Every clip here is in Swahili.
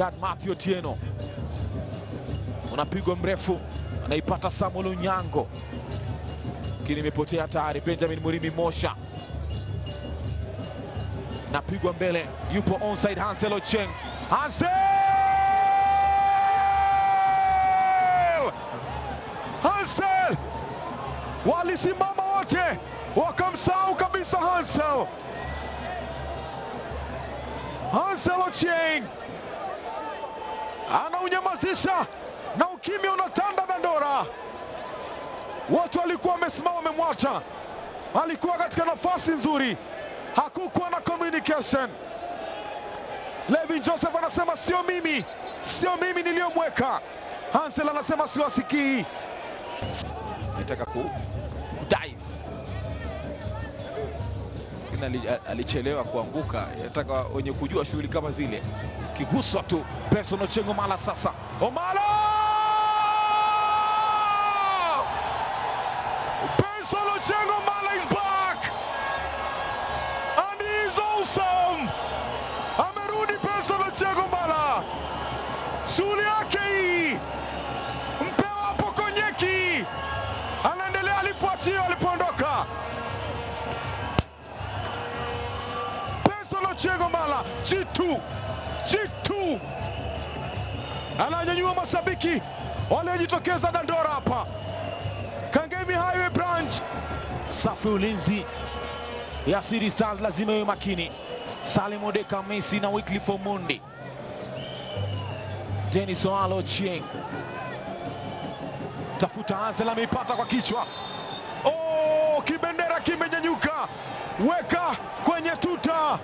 God Matthew Otieno. Unapigwa mrefu, anaipata Samuel Onyango. Kini imepotea tayari. Benjamin Murimi Mosha. Napigwa mbele, yupo onside Hansel Ochieng. Hansel! Hansel! Walisimama wote, wakamsahau kabisa Hansel. Hansel Ochieng anaunyamazisha na ukimya unatanda Dandora. Watu walikuwa wamesimama wamemwacha. Alikuwa katika nafasi nzuri. Hakukuwa na communication. Levin Joseph anasema sio mimi niliyomweka. Hansel anasema siwasikii. Anataka dive. Alichelewa kuanguka. Anataka wenye kujua shughuli kama zile. Kiguswa tu. Benson Ochieng Omala sasa. Omala! Benson Ochieng Omala is back. And he is awesome. Amerudi Benson Ochieng Omala. Shughuli yake hii. Mpewa hapo Konyeki. Anaendelea alipoachia alipoondoka. Benson Ochieng Omala. G2. Ananyanyua mashabiki waliojitokeza Dandora hapa. Kangemi Highway Branch. Safi ulinzi ya City Stars lazima iwe makini. Salim Odeka Messi na Wycliffe Omondi. Dennis Oalo Ochieng. Tafuta Hansel, ameipata kwa kichwa. Oh, kibendera kimenyanyuka. Weka kwenye tuta.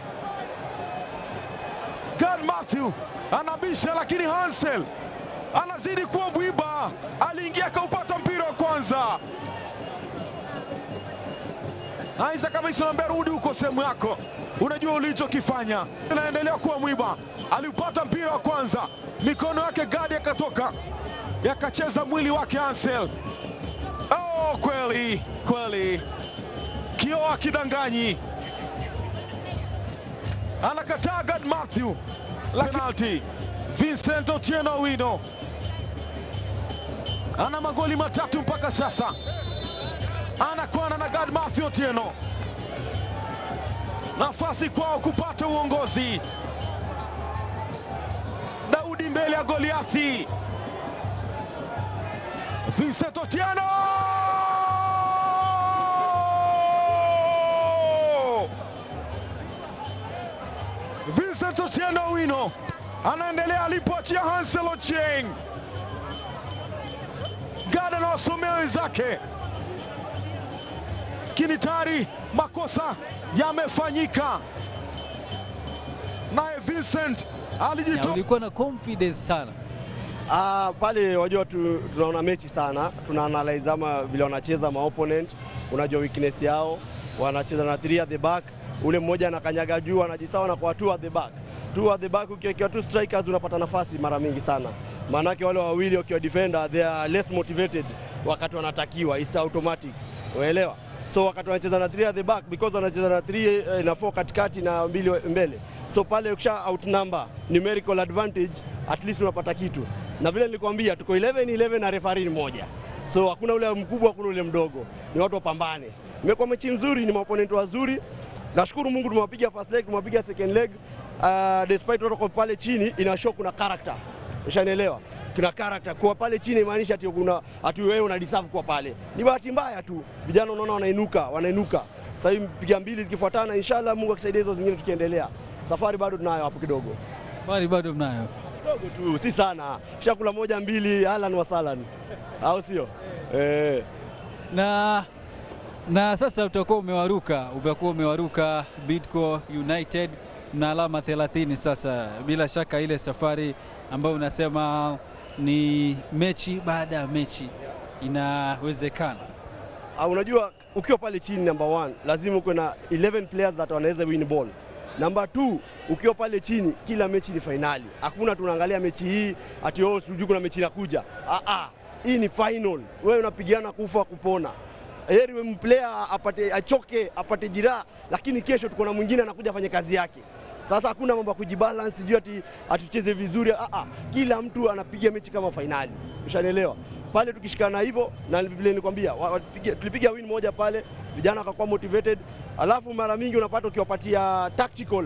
God Matthew anabisha, lakini Hansel anazidi kuwa mwiba. Aliingia kaupata mpira wa kwanza. Isaac Kamisi anambia rudi huko sehemu yako. Unajua ulichokifanya. Anaendelea kuwa mwiba. Aliupata mpira wa kwanza. Mikono yake gadi yakatoka. Yakacheza mwili wake Hansel. Oh, kweli. Kioo akidanganyi. Anakataa God Matthew. Penalty. Vincent Otieno Owino ana magoli matatu mpaka sasa. Anakwana na God Matthew Otieno. Nafasi kwao kupata uongozi. Daudi mbele ya Goliathi. Vincent Otieno! Vincent Otieno Owino anaendelea alipoachia Hansel Ochieng. Gada na wasomea wenzake. Kinitari, makosa yamefanyika. Naye Vincent alijitoa. Ulikuwa na confidence sana. Pale wajua tunaona mechi sana, tunaanalyze ama vile wanacheza opponent, unajua weakness yao, wanacheza na 3 at the back, ule mmoja anakanyaga juu anajisawa na kwa 2 at the back. 2 at the back ukiweka 2 strikers unapata nafasi mara mingi sana. Maana yake wale wawili wakiwa defender they are less motivated wakati wanatakiwa, it's automatic. Unaelewa? So wakati wanacheza na 3 at the back because wanacheza na 3 na 4 katikati na 2 mbele. So pale ukisha outnumber numerical advantage at least unapata kitu. Na vile nilikwambia tuko 11 na referee mmoja. So hakuna ule mkubwa, hakuna ule mdogo. Ni watu wapambane. Imekuwa mechi nzuri, ni opponent wazuri. Nashukuru Mungu tumewapiga first leg, tumewapiga second leg. Despite watu pale chini ina show kuna character. Ushanielewa? Kuna character kwa pale chini maanisha ati wewe una deserve kwa pale. Ni bahati mbaya tu. Vijana unaona wanainuka. Sasa hivi piga mbili zikifuatana, inshallah Mungu akisaidia hizo zingine tukiendelea. Safari bado tunayo hapo kidogo. Safari bado mnayo. Kidogo tu, si sana. Shakula 1-2 halan wa salan. Au sio? Na sasa utakuwa umewaruka Bidco United na alama 30 sasa. Bila shaka ile safari ambayo unasema ni mechi baada ya mechi inawezekana. Unajua ukiwa pale chini number 1 lazima uwe na 11 players that wanaweza win ball. Number 2 ukiwa pale chini kila mechi ni finali. Hakuna tunaangalia mechi hii ati sijui kuna mechi inakuja. Hii ni final. Wewe unapigana kufa kupona. Heri player achoke, apate jiraha, lakini kesho tuko na mwingine anakuja afanye kazi yake. Sasa hakuna mambo ya kujibalance sijui atucheze vizuri. Kila mtu anapiga mechi kama finali. Ushanielewa? Pale tukishikana hivyo, na vile nilikwambia tulipiga win moja pale, vijana wakakuwa motivated. Alafu mara mingi unapata ukiwapatia tactical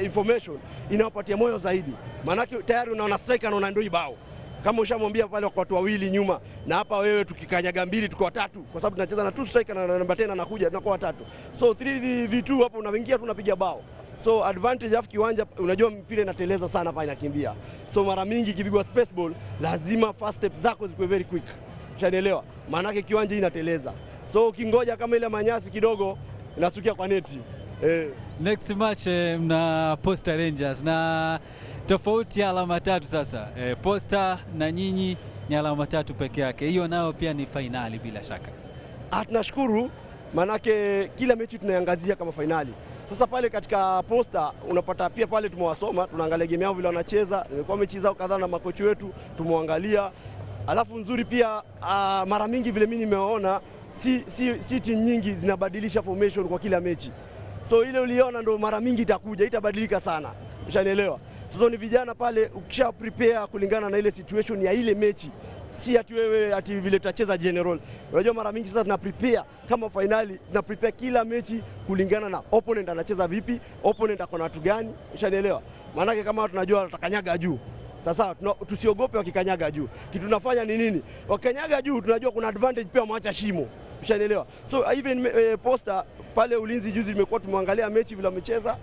information inawapatia moyo zaidi. Maana tayari unaona striker anaona ndio ibao. Kama ushamwambia pale kwa watu wawili nyuma, na hapa wewe tukikanyaga mbili tuko watatu, kwa sababu tunacheza na 2 striker na namba 10 anakuja tunakuwa watatu. So 3v2 hapo unaingia tu unapiga bao. So advantage ya kiwanja, unajua mpira inateleza sana pale inakimbia. So mara mingi ikipigwa space ball lazima first step zako zikuwe very quick. Ushanielewa? Maana yake kiwanja inateleza. So ukingoja kama ile manyasi kidogo inasukia kwa neti. Next match mna Posta Rangers, na tofauti ya alama 3 sasa. Posta na nyinyi ni alama 3 peke yake. Hiyo nayo pia ni finali bila shaka. Tunashukuru, manake kila mechi tunaiangazia kama finali. Sasa pale katika Posta unapata pia pale tumewasoma, tunaangalia game yao vile wanacheza, nimekuwa mechi zao kadhaa na makochi wetu tumwangalia. Alafu nzuri pia mara mingi vile mimi nimeona si timu nyingi zinabadilisha formation kwa kila mechi. So ile uliona ndo mara mingi itakuja, itabadilika sana. Ushanielewa? Sasa ni vijana pale ukisha prepare kulingana na ile situation ya ile mechi. Si ati wewe ati vile tutacheza general. Unajua mara mingi sasa tuna prepare kama finali, tuna prepare kila mechi kulingana na opponent anacheza vipi, opponent akona watu gani. Ushanielewa? Maana yake kama tunajua tutakanyaga juu. Sasa tusiogope wakikanyaga juu. Kitu tunafanya ni nini? Wakikanyaga juu tunajua kuna advantage pia mwacha shimo. Ushanielewa? So even Posta pale Ulinzi juzi nimekuwa tumwangalia mechi vile wamecheza,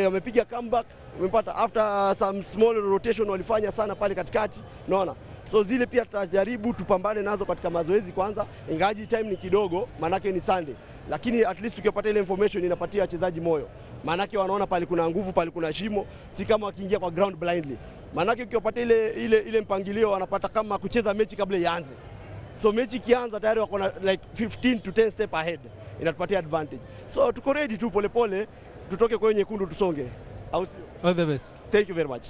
wamepiga comeback, umepata after some small rotation walifanya sana pale katikati, unaona. So zile pia tutajaribu tupambane nazo katika mazoezi kwanza, ingaji time ni kidogo manake ni Sunday. Lakini at least ukipata ile information inapatia wachezaji moyo. Manake wanaona pale kuna nguvu, pale kuna shimo, si kama wakiingia kwa ground blindly. Manake ukipata ile mpangilio wanapata kama kucheza mechi kabla ianze. So mechi kianza tayari wako na like 15 to 10 step ahead. Inatupatia advantage. So tuko ready tu polepole tutoke kwenye nyekundu tusonge. All the best. Thank you very much.